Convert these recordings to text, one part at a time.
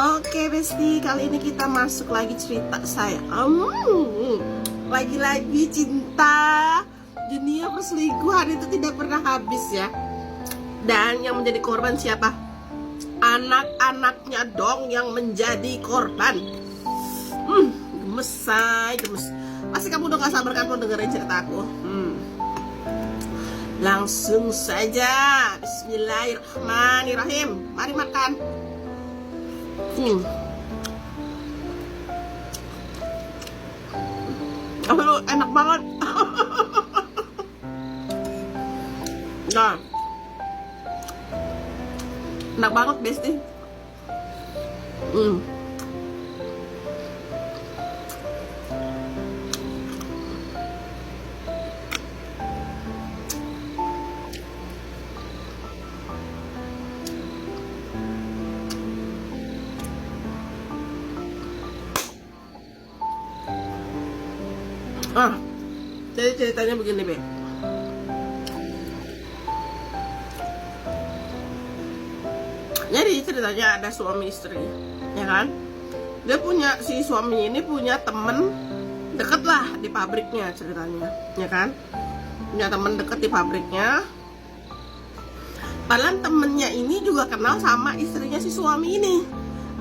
Oke Besti, kali ini kita masuk lagi cerita saya. Lagi-lagi cinta, dunia perselingkuhan itu tidak pernah habis ya. Dan yang menjadi korban siapa? Anak-anaknya dong yang menjadi korban. Gemes say, gemes. Pasti kamu udah gak sabar kan mau dengerin cerita aku. Langsung saja, bismillahirrahmanirrahim. Mari makan. Aduh, enak banget. Nah, enak banget Besti. Jadi ceritanya begini, Be. Jadi ceritanya ada suami istri, ya kan? Dia punya, si suami ini punya temen deket lah di pabriknya ceritanya, ya kan? Punya temen deket di pabriknya. Padahal temennya ini juga kenal sama istrinya si suami ini.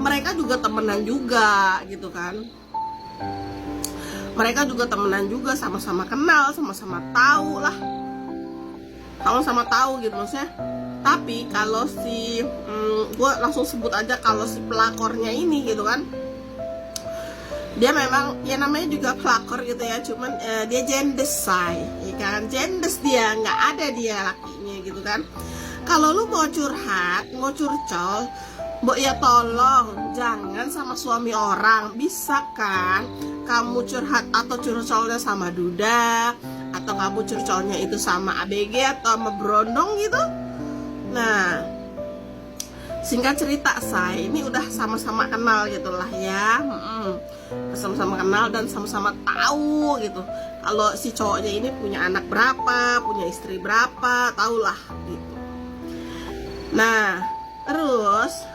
Mereka juga temenan juga, gitu kan? Mereka juga temenan juga, sama-sama kenal, sama-sama tahu lah, sama-sama tahu gitu maksudnya. Tapi kalau si gue langsung sebut aja kalau si pelakornya ini gitu kan, dia memang ya namanya juga pelakor gitu ya, cuman dia jendes say, ya kan, jendes, dia nggak ada dia lakinya gitu kan. Kalau lu mau curhat, mau curcol, Mbok ya tolong jangan sama suami orang, bisa kan? Kamu curhat atau curcolnya sama Duda, atau kamu curcolnya itu sama ABG atau sama Brondong gitu. Nah, singkat cerita saya ini udah sama-sama kenal gitulah ya, sama-sama kenal dan sama-sama tahu gitu. Kalau si cowoknya ini punya anak berapa, punya istri berapa, tahulah gitu. Nah, terus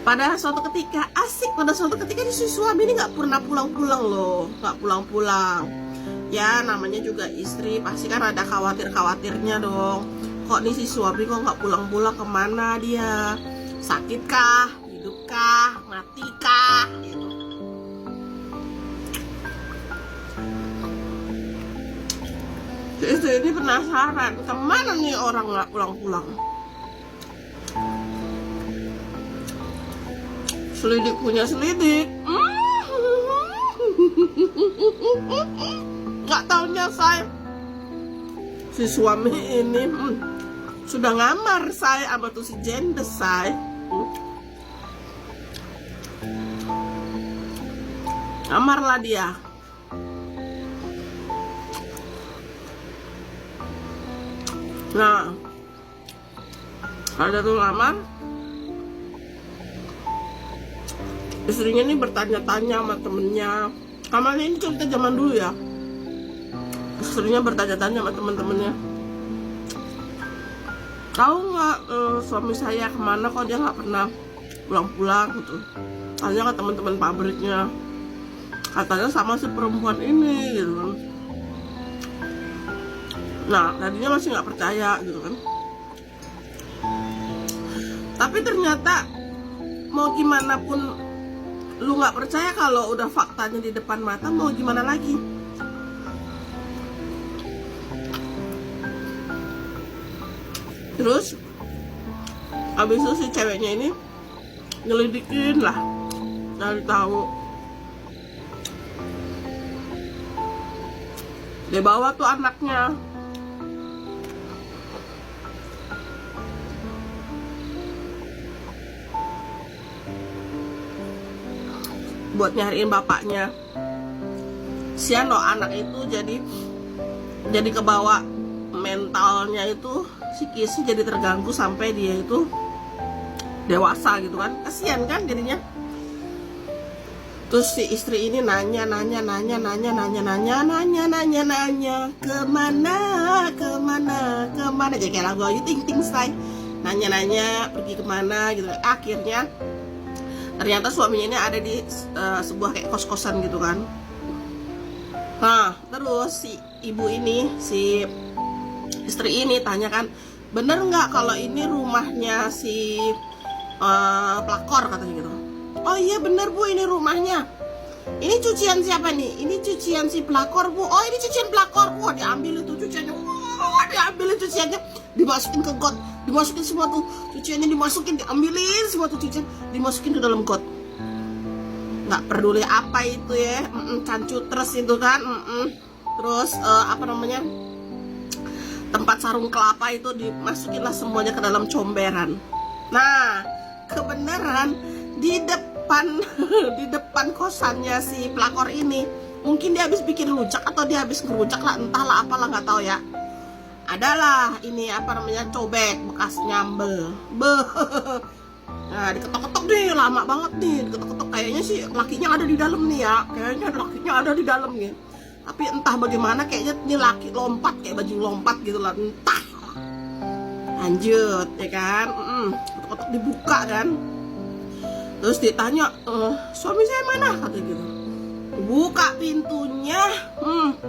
pada suatu ketika si suami ini nggak pernah pulang-pulang loh, nggak pulang-pulang. Ya namanya juga istri, pasti kan ada khawatirnya dong. Kok nih si suami kok nggak pulang-pulang, kemana dia? Sakit kah? Hidup kah? Mati kah? Gitu. Si istri ini penasaran, kemana nih orang nggak pulang-pulang? Selidik punya selidik, nggak taunya saya si suami ini sudah ngamar saya sama tuh si jendes saya. Ngamar lah dia. Nah, ada tuh ngamar, istrinya ini bertanya-tanya sama temennya. Kamarnya ini cerita zaman dulu ya. Istrinya bertanya-tanya sama temen-temennya, tahu nggak suami saya kemana, kok dia nggak pernah pulang-pulang gitu. Tanya ke teman-teman pabriknya, katanya sama si perempuan ini gitu kan. Nah, tadinya masih nggak percaya gitu kan. Tapi ternyata mau gimana pun lu nggak percaya, kalau udah faktanya di depan mata, mau gimana lagi? Terus abis itu si ceweknya ini nyelidikin lah, cari tahu. Dia bawa tuh anaknya, buat nyariin bapaknya. Sian loh, anak itu jadi kebawa mentalnya itu, psikisnya jadi terganggu sampai dia itu dewasa gitu kan. Kasian kan jadinya. Terus si istri ini nanya kemana, jadi kayak lagu Ayu Ting Ting Style. nanya-nanya pergi kemana gitu. Akhirnya ternyata suaminya ini ada di sebuah kayak kos-kosan gitu kan. Nah terus si ibu ini, si istri ini tanya kan, bener nggak kalau ini rumahnya si pelakor, katanya gitu. Oh iya bener bu, ini rumahnya. Ini cucian siapa nih? Ini cucian si pelakor bu. Oh ini cucian pelakor. Wah diambil itu cuciannya. Wah diambilin cuciannya, dimasukin ke got, dimasukin semua tuh cuciannya, dimasukin, diambilin semua tuh cucian, dimasukin ke dalam got. Nggak peduli apa itu ya, cancutres itu kan. Terus apa namanya, tempat sarung kelapa itu dimasukinlah semuanya ke dalam comberan. Nah kebenaran di depan di depan kosannya si pelakor ini, mungkin dia habis bikin rujak atau dia habis ngerujak lah, entahlah apalah, nggak tahu ya, adalah ini apa namanya, cobek bekas nyambel. Nah diketok-ketok nih, lama banget nih diketok-ketok. Kayaknya sih lakinya ada di dalam nih ya, kayaknya lakinya ada di dalam nih. Tapi entah bagaimana kayaknya nih laki lompat kayak baju lompat gitu lah, entah. Lanjut ya kan, ketok-ketok dibuka kan. Terus ditanya, suami saya mana? Kata gitu. Buka pintunya,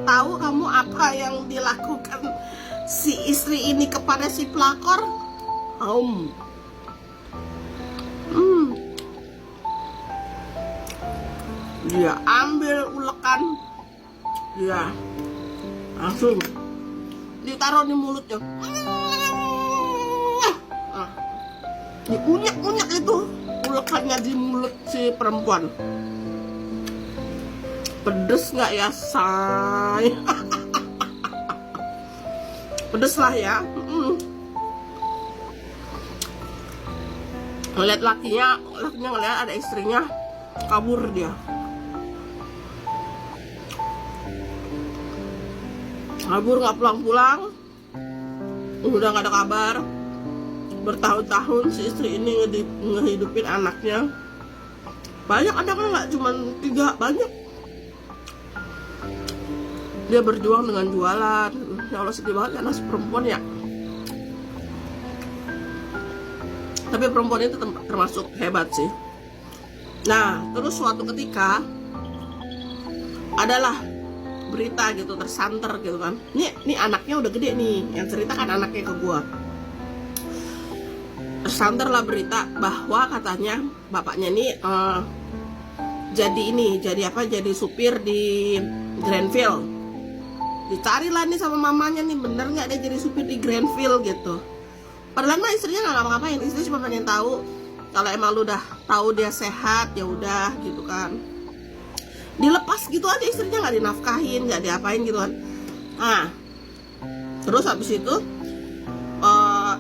tahu kamu apa yang dilakukan si istri ini kepada si pelakor? Dia ambil ulekan, dia langsung ditaruh di mulutnya, diunyak-unyak itu ulekannya di mulut si perempuan. Pedes nggak ya say? Pedes lah ya. Ngeliat lakinya ngeliat ada istrinya, kabur dia. Kabur nggak pulang-pulang, udah nggak ada kabar. Bertahun-tahun si istri ini ngehidupin anaknya. Banyak anaknya, nggak cuma 3, banyak. Dia berjuang dengan jualan. Ya Allah sedih banget karena si perempuan ya. Tapi perempuan itu termasuk hebat sih. Nah terus suatu ketika adalah berita gitu, tersanter gitu kan. Nih anaknya udah gede nih, yang cerita kan anaknya ke gua. Tersanter lah berita bahwa katanya bapaknya nih jadi supir di Grandville. Dicari lah nih sama mamanya nih, bener nggak dia jadi supir di Grandville gitu. Padahal mah istrinya nggak ngapa-ngapain, istrinya cuma pengen tahu kalau emang lu udah tahu dia sehat ya udah gitu kan. Dilepas gitu aja, istrinya nggak dinafkahin, nggak diapain gitu kan. Nah terus habis itu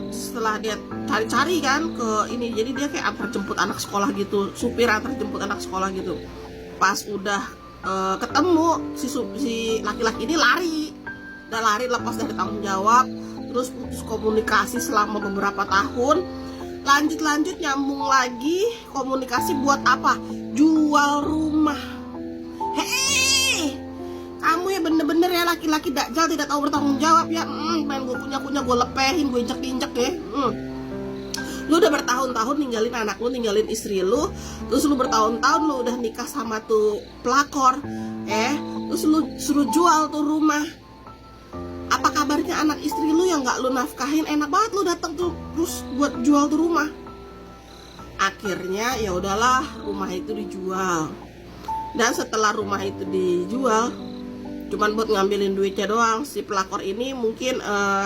setelah dia cari-cari kan ke ini, jadi dia kayak antar jemput anak sekolah gitu, supir antar jemput anak sekolah gitu. Pas udah ketemu si laki-laki ini lari lepas dari tanggung jawab, terus putus komunikasi selama beberapa tahun, lanjut nyambung lagi komunikasi buat apa? Jual rumah. Hei, kamu ya bener-bener ya laki-laki dakjal, tidak tahu bertanggung jawab ya. Pengen gue punya gue lepehin, gue injek ya. Lu udah bertahun-tahun ninggalin anak lu, ninggalin istri lu, terus lu bertahun-tahun lu udah nikah sama tuh pelakor, terus lu suruh jual tuh rumah. Apa kabarnya anak istri lu yang nggak lu nafkahin? Enak banget lu datang tuh terus buat jual tuh rumah. Akhirnya ya udahlah, rumah itu dijual. Dan setelah rumah itu dijual, cuman buat ngambilin duitnya doang, si pelakor ini mungkin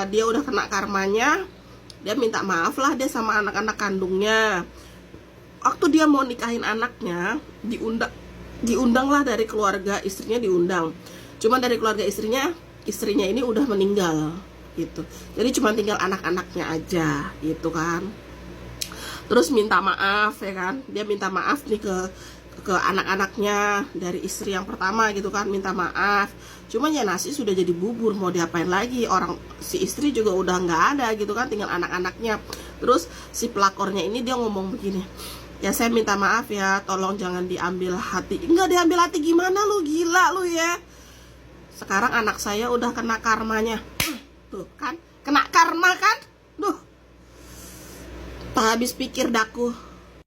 dia udah kena karmanya. Dia minta maaf lah dia sama anak-anak kandungnya. Waktu dia mau nikahin anaknya, diundang lah dari keluarga istrinya, diundang. Cuman dari keluarga istrinya ini udah meninggal gitu. Jadi cuma tinggal anak-anaknya aja gitu kan. Terus minta maaf ya kan. Dia minta maaf nih ke anak-anaknya dari istri yang pertama gitu kan, minta maaf. Cuman ya nasi sudah jadi bubur, mau diapain lagi, orang si istri juga udah nggak ada gitu kan, tinggal anak-anaknya. Terus si pelakornya ini dia ngomong begini, ya saya minta maaf ya, tolong jangan diambil hati. Enggak diambil hati gimana, lu gila lu ya. Sekarang anak saya udah kena karmanya. Tuh kan, kena karma kan. Duh, Tak habis pikir daku.